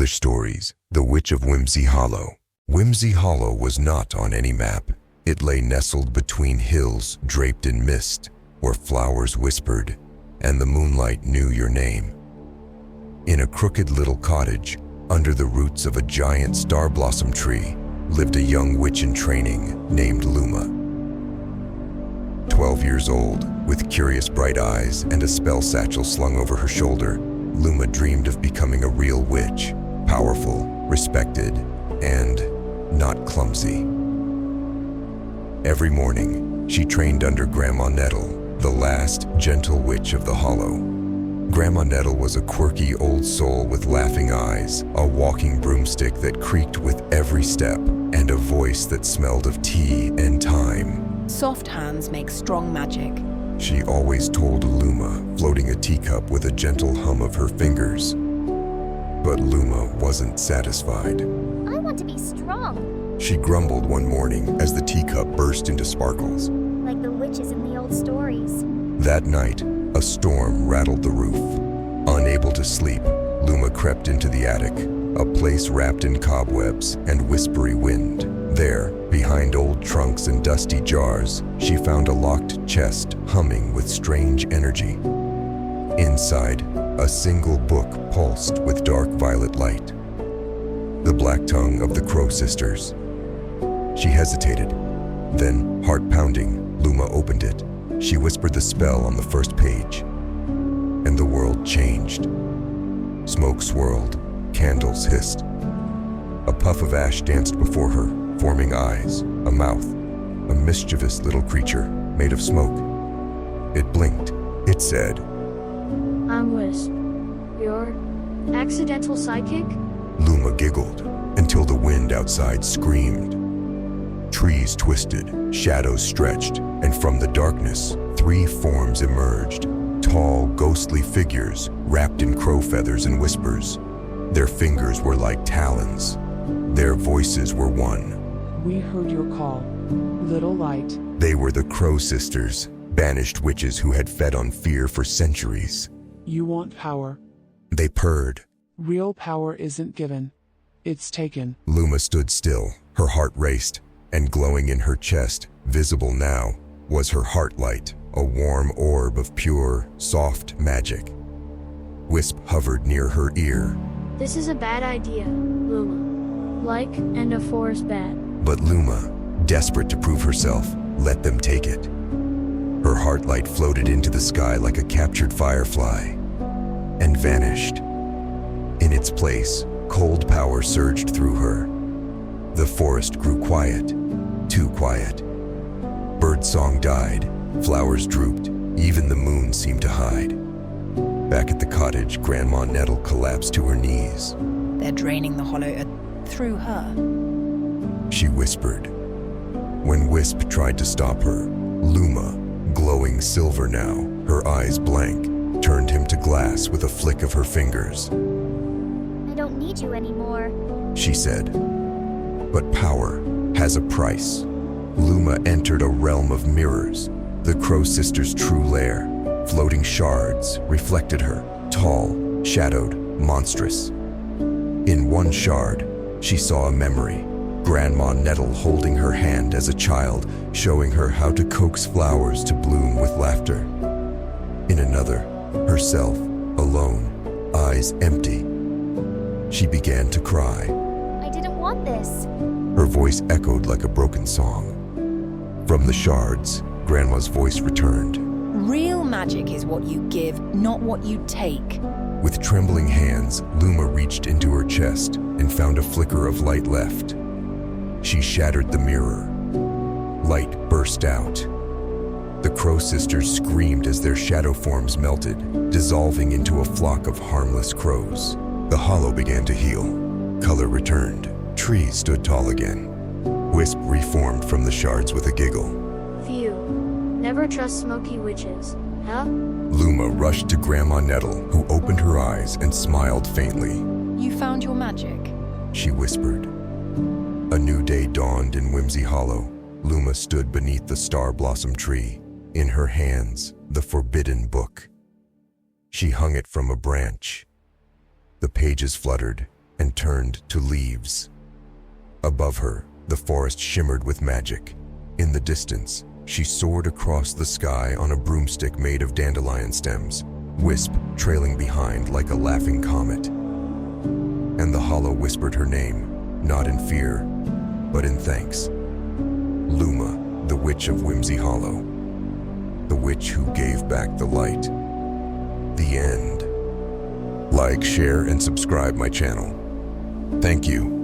English stories, The Witch of Wimpsy Hollow. Wimpsy Hollow was not on any map. It lay nestled between hills draped in mist, where flowers whispered, and the moonlight knew your name. In a crooked little cottage, under the roots of a giant star blossom tree, lived a young witch in training named Luma. 12 years old, with curious bright eyes and a spell satchel slung over her shoulder, Luma dreamed of becoming a real witch, powerful, respected, and not clumsy. Every morning, she trained under Grandma Nettle, the last gentle witch of the Hollow. Grandma Nettle was a quirky old soul with laughing eyes, a walking broomstick that creaked with every step, and a voice that smelled of tea and thyme. Soft hands make strong magic. She always told Luma, floating a teacup with a gentle hum of her fingers. But Luma wasn't satisfied. I want to be strong. She grumbled one morning as the teacup burst into sparkles. Like the witches in the old stories. That night, a storm rattled the roof. Unable to sleep, Luma crept into the attic, a place wrapped in cobwebs and whispery wind. There, behind old trunks and dusty jars, she found a locked chest humming with strange energy. Inside, a single book pulsed with dark violet light. The Black Tongue of the Crow Sisters. She hesitated. Then, heart pounding, Luma opened it. She whispered the spell on the first page, and the world changed. Smoke swirled, candles hissed. A puff of ash danced before her, forming eyes, a mouth, a mischievous little creature made of smoke. It blinked. It said, I'm Wisp, your accidental sidekick? Luma giggled until the wind outside screamed. Trees twisted, shadows stretched, and from the darkness, 3 forms emerged. Tall, ghostly figures wrapped in crow feathers and whispers. Their fingers were like talons. Their voices were one. We heard your call, little light. They were the Crow Sisters, banished witches who had fed on fear for centuries. You want power. They purred. Real power isn't given. It's taken. Luma stood still, her heart raced, and glowing in her chest, visible now, was her heart light, a warm orb of pure, soft magic. Wisp hovered near her ear. This is a bad idea, Luma. Like and a forest bad. But Luma, desperate to prove herself, let them take it. Her heart light floated into the sky like a captured firefly, and vanished. In its place, cold power surged through her. The forest grew quiet, too quiet. Birdsong died, flowers drooped, even the moon seemed to hide. Back at the cottage, Grandma Nettle collapsed to her knees. They're draining the Hollow through her. She whispered. When Wisp tried to stop her, Luma, glowing silver now, her eyes blank, turned him to glass with a flick of her fingers. I don't need you anymore, She said. But power has a price. Luma entered a realm of mirrors, the Crow Sisters' true lair. Floating shards reflected her, tall, shadowed, monstrous. In one shard, she saw a memory. Grandma Nettle holding her hand as a child, showing her how to coax flowers to bloom with laughter. In another, herself, alone, eyes empty. She began to cry. I didn't want this. Her voice echoed like a broken song. From the shards, Grandma's voice returned. Real magic is what you give, not what you take. With trembling hands, Luma reached into her chest and found a flicker of light left. She shattered the mirror. Light burst out. The Crow Sisters screamed as their shadow forms melted, dissolving into a flock of harmless crows. The hollow began to heal. Color returned. Trees stood tall again. Wisp reformed from the shards with a giggle. Phew. Never trust smoky witches, huh? Luma rushed to Grandma Nettle, who opened her eyes and smiled faintly. You found your magic. She whispered. A new day dawned in Wimpsy Hollow. Luma stood beneath the star blossom tree, in her hands the forbidden book. She hung it from a branch. The pages fluttered, and everything turned to leaves. Above her, the forest shimmered with magic. In the distance, she soared across the sky on a broomstick made of dandelion stems, Wisp trailing behind like a laughing comet. And the hollow whispered her name, not in fear, but in thanks. Luma, the witch of Wimpsy Hollow. The witch who gave back the light. The end. Like, share, and subscribe my channel. Thank you.